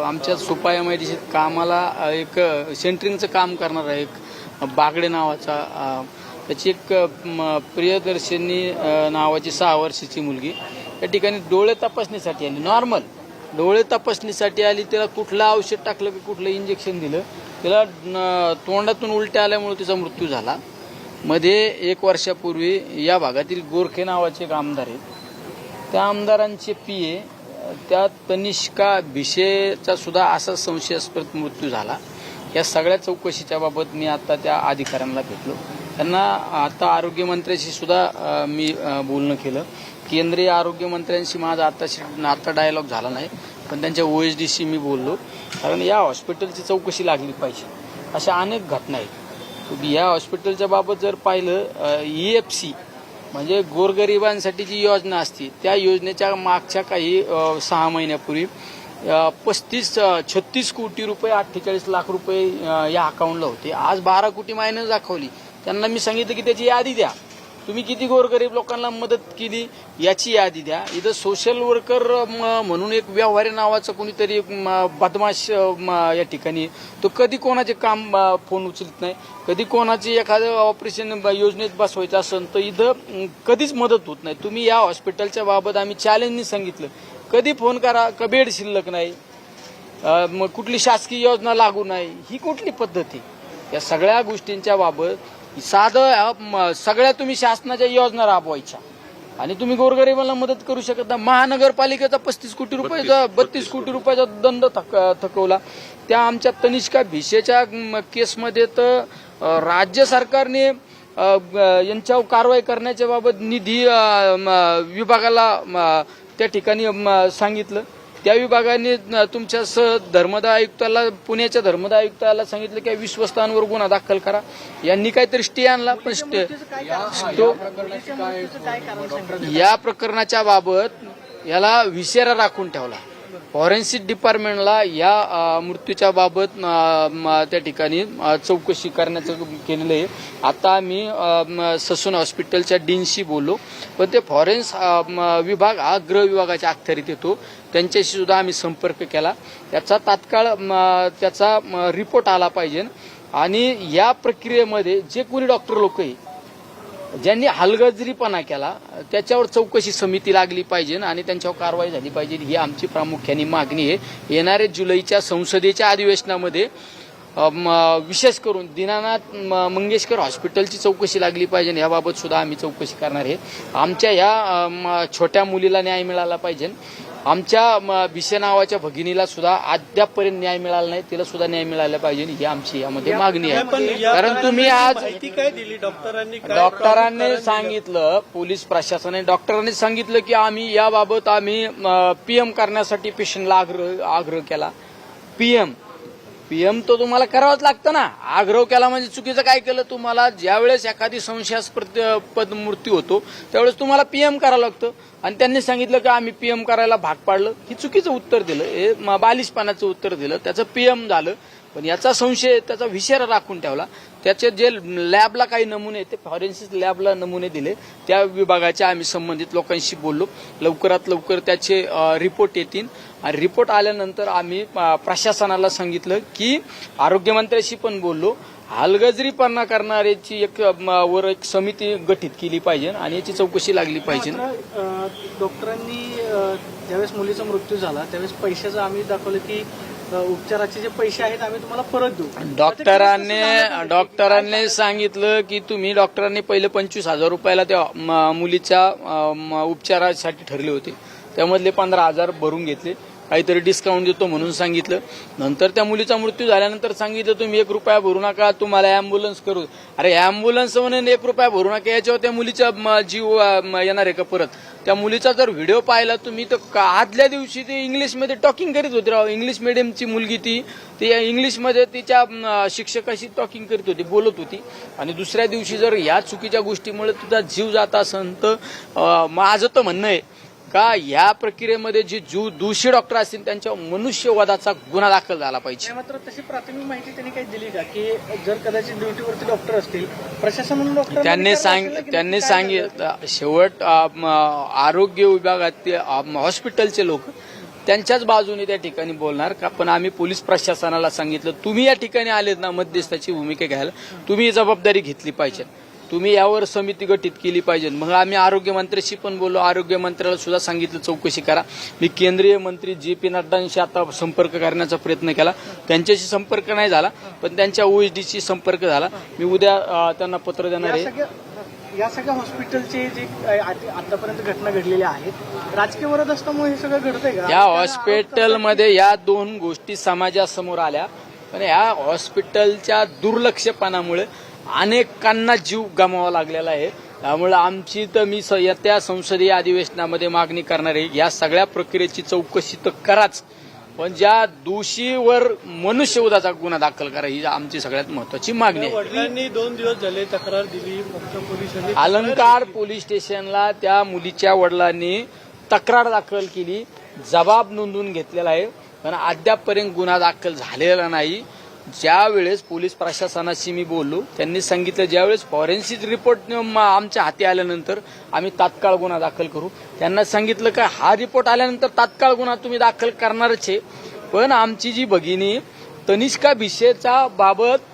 आमच्या सुपा MIDC कामाला एक सेंटरिंगचं काम करणारा एक बागडे नावाचा त्याची एक प्रियदर्शनी नावाची 6 वर्षाची मुलगी या ठिकाणी डोळे तपासणीसाठी आली. नॉर्मल डोळे तपासणीसाठी आली. त्याला कुठलं औषध टाकलं की कुठलं इंजेक्शन दिलं, तिला तोंडातून उलट्या आल्यामुळे तिचा मृत्यू झाला. मध्ये 1 वर्षापूर्वी या भागातील गोरखे नावाचे एक आमदार आहेत, त्या आमदारांचे PA त्या तनिष्का भिशेचा सुद्धा असा संशयास्पद मृत्यू झाला. या सगळ्या चौकशीच्या बाबत मी आता त्या अधिकाऱ्यांना भेटलो. त्यांना आता आरोग्यमंत्र्यांशी सुद्धा मी बोलणं केलं. केंद्रीय आरोग्यमंत्र्यांशी माझा आता डायलॉग झाला नाही, पण त्यांच्या OSDशी मी बोललो. कारण या हॉस्पिटलची चौकशी लागली पाहिजे. अशा अनेक घटना आहेत. या हॉस्पिटलच्या बाबत जर पाहिलं, EFC म्हणजे गोरगरिबांसाठी जी योजना असते त्या योजनेच्या मागच्या काही 6 महिन्यापूर्वी 36 कोटी रुपये 48 लाख रुपये या अकाउंटला होते. आज 12 कोटी मायनस दाखवली. त्यांना मी सांगितलं की त्याची यादी द्या, तुम्ही किती गोरगरीब लोकांना मदत केली याची यादी द्या. इथं सोशल वर्कर म्हणून एक व्यवहारी नावाचा कोणीतरी बदमाश या ठिकाणी, तो कधी कोणाचे काम फोन उचलत नाही, कधी कोणाचे एखादं ऑपरेशन योजनेत बसवायचं असेल तर इथं कधीच मदत होत नाही. तुम्ही या हॉस्पिटलच्या बाबत आम्ही चॅलेंजनी सांगितलं, कधी फोन करा का बेड शिल्लक नाही, मग कुठली शासकीय योजना लागू नाही, ही कुठली पद्धत आहे? या सगळ्या गोष्टींच्या बाबत साधं सगळ्या तुम्ही शासनाच्या योजना राबवायच्या आणि तुम्ही गोरगरिबांना मदत करू शकत नाही. महानगरपालिकेचा 35 कोटी रुपयाचा 32 कोटी रुपयाचा दंड थकवला. त्या आमच्या तनिष्का भिशेच्या केसमध्ये तर राज्य सरकारने यांच्यावर कारवाई करण्याच्या बाबत निधी विभागाला त्या ठिकाणी सांगितलं. त्या विभागाने तुमच्या धर्मदाय आयुक्ताला, पुण्याच्या धर्मदाय आयुक्ताला सांगितलं की विश्वस्तांवर गुन्हा दाखल करा. यांनी काहीतरी स्टे आणला, पण या प्रकरणाच्या बाबत याला विशेरा राखून ठेवला. फॉरेन्सिक डिपार्टमेंटला या मृत्यूच्या बाबत त्या ठिकाणी चौकशी करण्याचं केलेलं आहे. आता मी ससून हॉस्पिटलच्या डीनशी बोललो, पण ते फॉरेन्स विभाग हा गृह विभागाच्या अखत्यारीत येतो. त्यांच्याशी सुद्धा आम्ही संपर्क केला. त्याचा तात्काळ त्याचा रिपोर्ट आला पाहिजे आणि या प्रक्रियेमध्ये जे कोणी डॉक्टर लोक आहे ज्यांनी हलगर्जीपणा केला त्याच्यावर चौकशी समिती लागली पाहिजे आणि त्यांच्यावर कारवाई झाली पाहिजे, ही आमची प्रामुख्याने मागणी आहे. येणाऱ्या जुलैच्या संसदेच्या अधिवेशनामध्ये विशेष करून दीनानाथ मंगेशकर हॉस्पिटलची चौकशी लागली पाहिजे. याबाबत सुद्धा आम्ही चौकशी करणार आहे. आमच्या या छोट्या मुलीला न्याय मिळाला पाहिजे. आमच्या भिशे नावाच्या भगिनीला सुद्धा अद्यापपर्यंत न्याय मिळाला नाही, तिला सुद्धा न्याय मिळाला पाहिजे, ही आमची यामध्ये मागणी आहे. कारण तुम्ही आज काय दिली डॉक्टरांनी सांगितलं, पोलीस प्रशासनाने डॉक्टरांनी सांगितलं की आम्ही याबाबत आम्ही PM करण्यासाठी पेशंटला आग्रह केला. PM तो तुम्हाला करावंच लागतं ना. आग्रह केला म्हणजे चुकीचं काय केलं? तुम्हाला ज्यावेळेस एखादी संशयास्पद मृत्यू होतो त्यावेळेस तुम्हाला PM करावं लागतं आणि त्यांनी सांगितलं की आम्ही PM करायला भाग पाडलं. ही चुकीचं उत्तर दिलं, हे बालिशपणाचं उत्तर दिलं. त्याचं PM झालं, पण याचा संशय त्याचा विषय राखून ठेवला. त्याचे जे लॅबला काही नमुने ते फॉरेन्सिक लॅबला नमुने दिले, त्या विभागाच्या आम्ही संबंधित लोकांशी बोललो. लवकरात लवकर त्याचे रिपोर्ट येतील आणि रिपोर्ट आल्यानंतर आम्ही प्रशासनाला सांगितलं की आरोग्यमंत्र्यांशी पण बोललो, हलगर्जीपणा करणाऱ्याची एक समिती गठीत केली पाहिजे आणि याची चौकशी लागली पाहिजे. डॉक्टरांनी ज्यावेळेस मुलीचा मृत्यू झाला त्यावेळेस पैशाचं आम्ही दाखवलं की उपचाराचे जे पैसे आहेत आम्ही तुम्हाला परत देऊ. डॉक्टरांनी सांगितलं की तुम्ही डॉक्टरांनी पहिले 25,000 रुपयाला त्या मुलीच्या उपचारासाठी ठरले होते, त्यामधले 15,000 भरून घेतले, काहीतरी डिस्काउंट देतो म्हणून सांगितलं. नंतर त्या मुलीचा मृत्यू झाल्यानंतर सांगितलं तुम्ही 1 रुपया भरू नका, तुम्हाला अँब्युलन्स करू. अरे अँब्युलन्स म्हणून 1 रुपया भरू नका, याच्यावर त्या मुलीचा जीव येणार आहे का परत? त्या मुलीचा जर व्हिडिओ पाहिला तुम्ही तर आदल्या दिवशी ते इंग्लिशमध्ये टॉकिंग करीत होती. राव, इंग्लिश मिडियमची मुलगी ती इंग्लिशमध्ये तिच्या शिक्षकाशी टॉकिंग करीत होती, बोलत होती. आणि दुसऱ्या दिवशी जर या चुकीच्या गोष्टीमुळे तुझा जीव जात असेल तर माझं तर म्हणणं आहे का या प्रक्रियेमध्ये जे दोषी डॉक्टर असतील त्यांच्या मनुष्यवधाचा गुन्हा दाखल झाला पाहिजे. मात्र तशी प्राथमिक माहिती त्यांनी काही दिली का की जर कदाचित ड्युटीवरती डॉक्टर असतील, प्रशासन म्हणून डॉक्टर त्यांनी सांगितलं शेवट आरोग्य विभागातील हॉस्पिटलचे लोक त्यांच्याच बाजूने त्या ठिकाणी बोलणार का, पण आम्ही पोलीस प्रशासनाला सांगितलं तुम्ही या ठिकाणी आलेत ना मध्यस्थाची भूमिका घ्यायला, तुम्ही ही जबाबदारी घेतली पाहिजे, तुम्ही यावर समिती गठीत केली पाहिजे. मग आम्ही आरोग्यमंत्र्याशी पण बोललो, आरोग्यमंत्र्याला सुद्धा सांगितलं चौकशी करा. मी केंद्रीय मंत्री JP नड्डांशी आता संपर्क करण्याचा प्रयत्न केला, त्यांच्याशी संपर्क नाही झाला, पण त्यांच्या OSDशी संपर्क झाला. मी उद्या त्यांना पत्र देणार आहे. या सगळ्या हॉस्पिटलचे जे आतापर्यंत घटना घडलेल्या आहेत, राजकीय वरद असल्यामुळे हे सगळं घडतंय का? या हॉस्पिटलमध्ये या दोन गोष्टी समाजासमोर आल्या, पण या हॉस्पिटलच्या दुर्लक्षपणामुळे अनेकांना जीव गमवावा लागलेला आहे. त्यामुळे आमची तर मी येत्या संसदीय अधिवेशनामध्ये मागणी करणार आहे, या सगळ्या प्रक्रियेची चौकशी तर कराच, पण ज्या दोषीवर मनुष्यवधाचा गुन्हा दाखल करा ही आमची सगळ्यात महत्वाची मागणी आहे. वडिलांनी 2 दिवस झाले तक्रार दिली, पोलिसांनी अलंकार पोलीस स्टेशनला त्या मुलीच्या वडिलांनी तक्रार दाखल केली, जबाब नोंदवून घेतलेला आहे, पण अद्यापपर्यंत गुन्हा दाखल झालेला नाही. ज्यावेळेस पोलीस प्रशासनाशी मी बोललो, त्यांनी सांगितलं ज्यावेळेस फॉरेन्सिक रिपोर्ट आमच्या हाती आल्यानंतर आम्ही तात्काळ गुन्हा दाखल करू. त्यांना सांगितलं का हा रिपोर्ट आल्यानंतर तात्काळ गुन्हा तुम्ही दाखल करणारच आहे, पण आमची जी भगिनी तनिष्का भिसेचा बाबत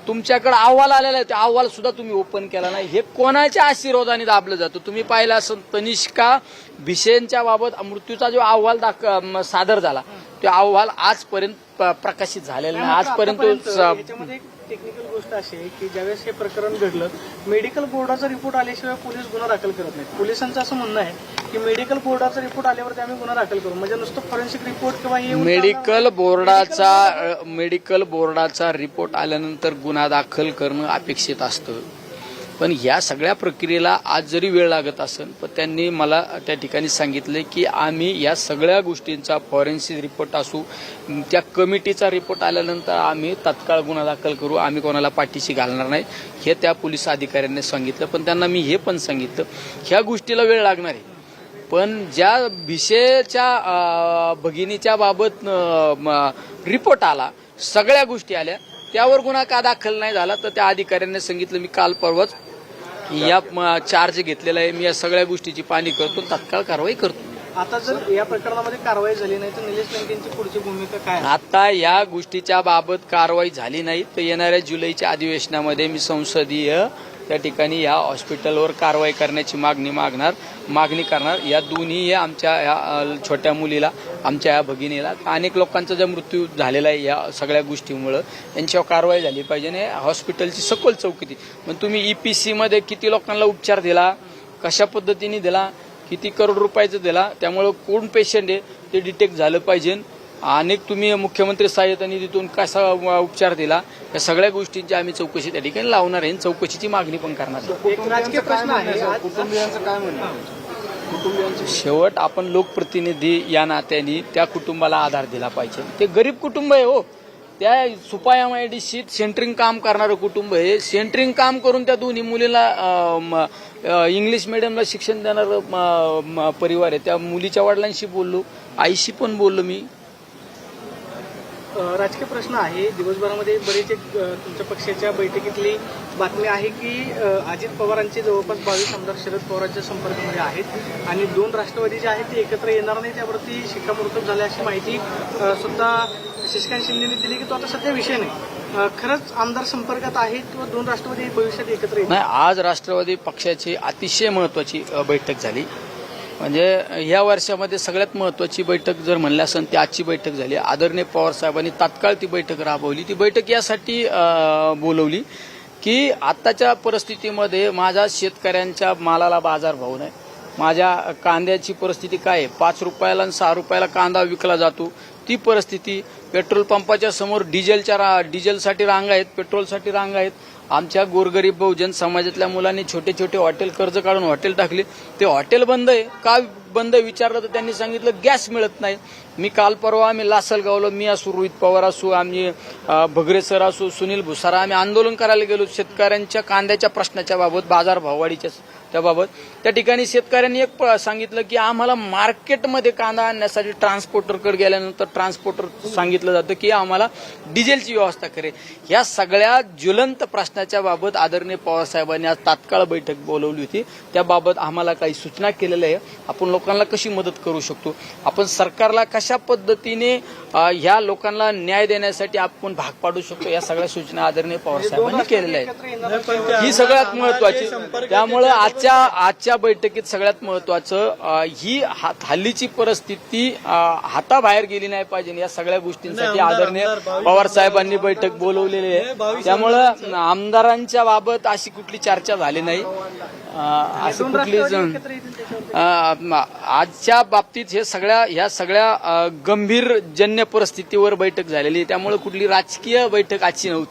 तुमच्याकडे अहवाल आलेला आहे, ते अहवाल सुद्धा तुम्ही ओपन केला नाही. हे कोणाच्या आशीर्वादाने दाबलं जातं? तुम्ही पाहिलं असं तनिष्का भिसेंच्या बाबत मृत्यूचा जो अहवाल सादर झाला, तो अहवाल आजपर्यंत प्रकाशित झालेला नाही. आजपर्यंत याच्यामध्ये एक टेक्निकल गोष्ट अशी आहे की ज्यावेळेस हे प्रकरण घडलं, मेडिकल बोर्डाचा रिपोर्ट आल्याशिवाय पोलीस गुन्हा दाखल करत नाहीत. पोलिसांचं असं म्हणणं आहे की मेडिकल बोर्डाचा रिपोर्ट आल्यावरती आम्ही गुन्हा दाखल करू, म्हणजे नुसतं फॉरेन्सिक रिपोर्ट किंवा मेडिकल बोर्डाचा रिपोर्ट आल्यानंतर गुन्हा दाखल करणं अपेक्षित असतं. पण ह्या सगळ्या प्रक्रियेला आज जरी वेळ लागत असेल, पण त्यांनी मला त्या ठिकाणी सांगितले की आम्ही या सगळ्या गोष्टींचा फॉरेन्सिक रिपोर्ट असू, त्या कमिटीचा रिपोर्ट आल्यानंतर आम्ही तात्काळ गुन्हा दाखल करू, आम्ही कोणाला पाठीशी घालणार नाही, हे त्या पोलीस अधिकाऱ्यांनी सांगितलं. पण त्यांना मी हे पण सांगितलं ह्या गोष्टीला वेळ लागणार आहे, पण ज्या भिसेच्या भगिनीच्या बाबत रिपोर्ट आला, सगळ्या गोष्टी आल्या, त्यावर गुन्हा का दाखल नाही झाला, तर त्या अधिकाऱ्यांनी सांगितलं मी काल परवाच या चार्ज घेतलेला आहे, मी या सगळ्या गोष्टीची पाहणी करतो, तात्काळ कारवाई करतो. आता जर या प्रकरणामध्ये कारवाई झाली नाही तर निलेश लंकेंची पुढची भूमिका काय? आता या गोष्टीच्या बाबत कारवाई झाली नाही तर येणाऱ्या जुलैच्या अधिवेशनामध्ये मी संसदीय त्या ठिकाणी या हॉस्पिटलवर कारवाई करण्याची मागणी करणार. या दोन्ही आमच्या या छोट्या मुलीला, आमच्या या भगिनीला, अनेक लोकांचा जो मृत्यू झालेला आहे या सगळ्या गोष्टीमुळे, यांच्यावर कारवाई झाली पाहिजे आणि हॉस्पिटलची सखोल चौकशी. मग तुम्ही EPC मध्ये किती लोकांना उपचार दिला, कशा पद्धतीने दिला, किती करोड रुपयाचं दिला, त्यामुळे कोण पेशंट आहे ते डिटेक्ट झालं पाहिजे. अनेक तुम्ही मुख्यमंत्री सहाय्यता निधीतून कसा उपचार दिला, या सगळ्या गोष्टींची आम्ही चौकशी त्या ठिकाणी लावणार आहे, चौकशीची मागणी पण करणार आहे. एक राजकीय प्रश्न आहे, कुटुंबियांचं काय म्हणणं? शेवट आपण लोकप्रतिनिधी या नात्याने त्या कुटुंबाला आधार दिला पाहिजे. ते गरीब कुटुंब आहे हो, त्या सुपाया MIDCत सेंटरिंग काम करणारं कुटुंब आहे. सेंटरिंग काम करून त्या दोन्ही मुलीला इंग्लिश मिडियमला शिक्षण देणारं परिवार आहे. त्या मुलीच्या वडिलांशी बोललो, आईशी पण बोललो मी. राजकीय प्रश्न आहे. दिवसभरामध्ये बरेच एक तुमच्या पक्षाच्या बैठकीतली बातमी आहे की अजित पवारांचे जवळपास 22 आमदार शरद पवारांच्या संपर्कामध्ये आहेत आणि 2 राष्ट्रवादी जे आहेत ते एकत्र येणार नाही, त्यावरती शिक्कामोर्तब झाले अशी माहिती स्वतः शशिकांत शिंदेने दिली की तो आता सध्या विषय नाही. खरंच आमदार संपर्कात आहेत किंवा 2 राष्ट्रवादी भविष्यात एकत्र येतील? नाही, आज राष्ट्रवादी पक्षाची अतिशय महत्वाची बैठक झाली. म्हणजे या वर्षामध्ये सगळ्यात महत्वाची बैठक जर म्हणलं असेल ती आजची बैठक झाली. आदरणीय पवार साहेबांनी तात्काळ ती बैठक राबवली. ती बैठक यासाठी बोलवली की आताच्या परिस्थितीमध्ये माझ्या शेतकऱ्यांच्या मालाला बाजारभाव नाही, माझ्या कांद्याची परिस्थिती काय आहे, 5 रुपयाला आणि 6 रुपयाला कांदा विकला जातो, ती परिस्थिती. पेट्रोल पंपाच्या समोर डिझेलसाठी रांगा आहेत, पेट्रोलसाठी रांगा आहेत. आमच्या गोरगरीब बहुजन समाजातल्या मुलांनी छोटे छोटे हॉटेल कर्ज काढून हॉटेल टाकले, ते हॉटेल बंद आहे. का बंद विचारलं तर त्यांनी सांगितलं गॅस मिळत नाही. मी काल परवा आम्ही लासलगावला, मी असू, रोहित पवार असू, आम्ही भगरे सर असू, सुनील भुसारा, आम्ही आंदोलन करायला गेलो शेतकऱ्यांच्या कांद्याच्या प्रश्नाच्या बाबत, बाजार भाववाढीच्या त्याबाबत त्या ठिकाणी शेतकऱ्यांनी एक सांगितलं की आम्हाला मार्केटमध्ये कांदा आणण्यासाठी ट्रान्सपोर्टरकडे गेल्यानंतर ट्रान्सपोर्टर सांगितलं जातं की आम्हाला डिझेलची व्यवस्था करे. या सगळ्या ज्वलंत प्रश्नाच्या बाबत आदरणीय पवार साहेबांनी आज तात्काळ बैठक बोलवली होती. त्याबाबत आम्हाला काही सूचना केलेल्या आहे. आपण लोकांना कशी मदत करू शकतो, आपण सरकारला कशा पद्धतीने ह्या लोकांना न्याय देण्यासाठी आपण भाग पाडू शकतो, या सगळ्या सूचना आदरणीय पवार साहेबांनी केलेल्या आहेत. ही सगळ्यात महत्वाची. त्यामुळे आजच्या बैठकीत सगळ्यात महत्वाचं ही हल्लीची परिस्थिती हाताबाहेर गेली नाही पाहिजे, या सगळ्या गोष्टींसाठी आदरणीय पवार साहेबांनी बैठक बोलवलेली आहे. त्यामुळं आमदारांच्या बाबत अशी कुठली चर्चा झाली नाही. असं कुठली आजच्या बाबतीत ह्या सगळ्या गंभीर जन्य परिस्थितीवर बैठक झालेली आहे. त्यामुळे कुठली राजकीय बैठक आजची नव्हती.